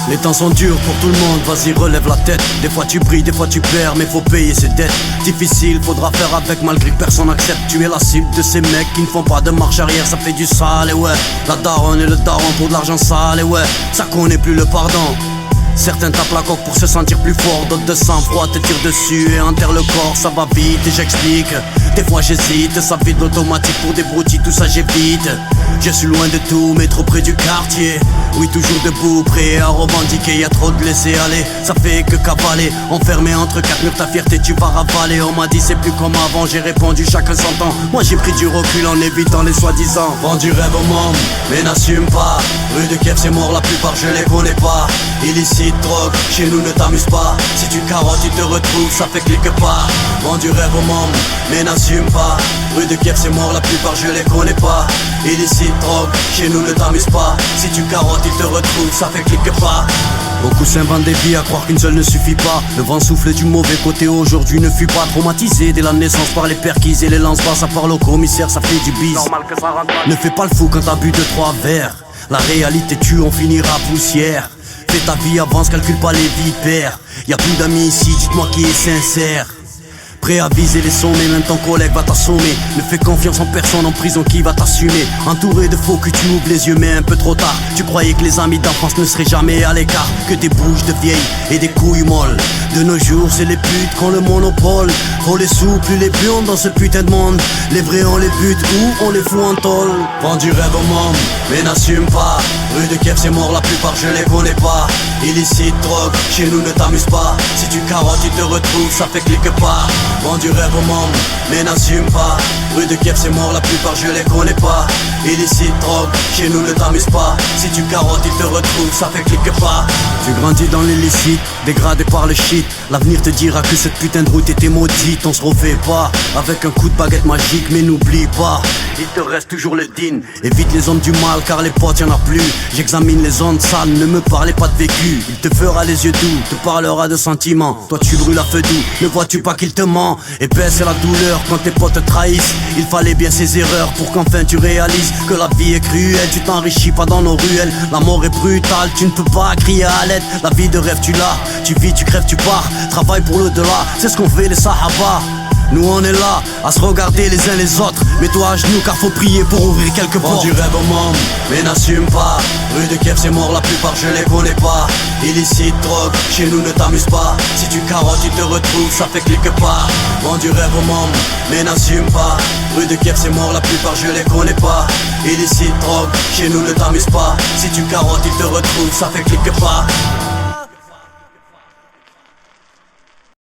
Les temps sont durs pour tout le monde, vas-y relève la tête. Des fois tu brilles, des fois tu perds, mais faut payer ses dettes. Difficile, faudra faire avec malgré que personne accepte. Tu es la cible de ces mecs qui ne font pas de marche arrière, ça fait du sale et ouais. La daronne et le daron pour de l'argent sale et ouais. Ça connaît plus le pardon. Certains tapent la coque pour se sentir plus fort, d'autres de sang-froid te tirent dessus et enterrent le corps. Ça va vite et j'explique, des fois j'hésite, ça vide l'automatique pour des broutilles, tout ça j'évite. Je suis loin de tout mais trop près du quartier. Oui toujours debout, prêt à revendiquer, y'a trop de laisser aller, ça fait que cavaler. Enfermé entre quatre murs, ta fierté tu vas ravaler. On m'a dit c'est plus comme avant, j'ai répondu chacun s'entend. Moi j'ai pris du recul en évitant les soi-disant. Vends du rêve au monde, mais n'assume pas. Rue de Kiev c'est mort, la plupart je les connais pas. Illicite, drogue, chez nous ne t'amuse pas. Si tu carottes tu te retrouves, ça fait clique pas. Vends du rêve au monde, mais n'assume pas. Rue de Kiev c'est mort, la plupart je les connais pas. Illicite, drogue, chez nous ne t'amuse pas. Si tu carottes il te retrouve, ça fait clique pas. Beaucoup s'inventent des vies à croire qu'une seule ne suffit pas. Le vent souffle du mauvais côté aujourd'hui ne fut pas traumatisé dès la naissance par les perquises et les lance-bas. Ça parle au commissaire, ça fait du bis. Normal que ça rentre. Ne fais pas le fou quand t'as bu 2-3 verres. La réalité tue, on finira poussière. Fais ta vie, avance, calcule pas les vipères. Y'a plus d'amis ici, dites-moi qui est sincère. Prêt à viser les sommets, même ton collègue va t'assommer. Ne fais confiance en personne en prison qui va t'assumer. Entouré de faux que tu ouvres les yeux mais un peu trop tard. Tu croyais que les amis d'enfance ne seraient jamais à l'écart. Que des bouches de vieilles et des couilles molles. De nos jours c'est les putes qui ont le monopole. Faut les sous, plus les pions dans ce putain de monde. Les vrais on les bute ou on les fout en tôle. Vends du rêve au monde, mais n'assume pas. Rue de Kiev c'est mort, la plupart je les connais pas. Illicite, drogue, chez nous ne t'amuse pas. Si tu carottes tu te retrouves, ça fait clique pas. Vends du rêve au monde, mais n'assume pas. Rue de Kiev c'est mort, la plupart je les connais pas. Illicite, drogue, chez nous ne t'amuse pas. Si tu carottes il te retrouve, ça fait clique pas. Tu grandis dans l'illicite, dégradé par le shit. L'avenir te dira que cette putain de route était maudite. On se refait pas avec un coup de baguette magique, mais n'oublie pas, il te reste toujours le din. Évite les hommes du mal car les potes y'en a plus. J'examine les ondes sales, ne me parlez pas de vécu. Il te fera les yeux doux, te parlera de sentiments. Toi tu brûles à feu doux, ne vois-tu pas qu'il te ment? Épaisse c'est la douleur quand tes potes te trahissent. Il fallait bien ces erreurs pour qu'enfin tu réalises que la vie est cruelle. Tu t'enrichis pas dans nos ruelles, la mort est brutale. Tu ne peux pas crier à l'aide, la vie de rêve tu l'as. Tu vis, tu crèves, tu pars, travaille pour l'au-delà. C'est ce qu'on fait les Sahaba. Nous on est là, à se regarder les uns les autres. Mets-toi à genoux car faut prier pour ouvrir quelques portes. Vends du rêve au monde, mais n'assume pas. Rue de Kiev c'est mort, la plupart je les connais pas. Illicite, drogue, chez nous ne t'amuse pas. Si tu carottes tu te retrouves, ça fait clique pas. Vends du rêve au monde, mais n'assume pas. Rue de Kiev c'est mort, la plupart je les connais pas. Illicite, drogue, chez nous ne t'amuse pas. Si tu carottes il te retrouve, ça fait clique pas.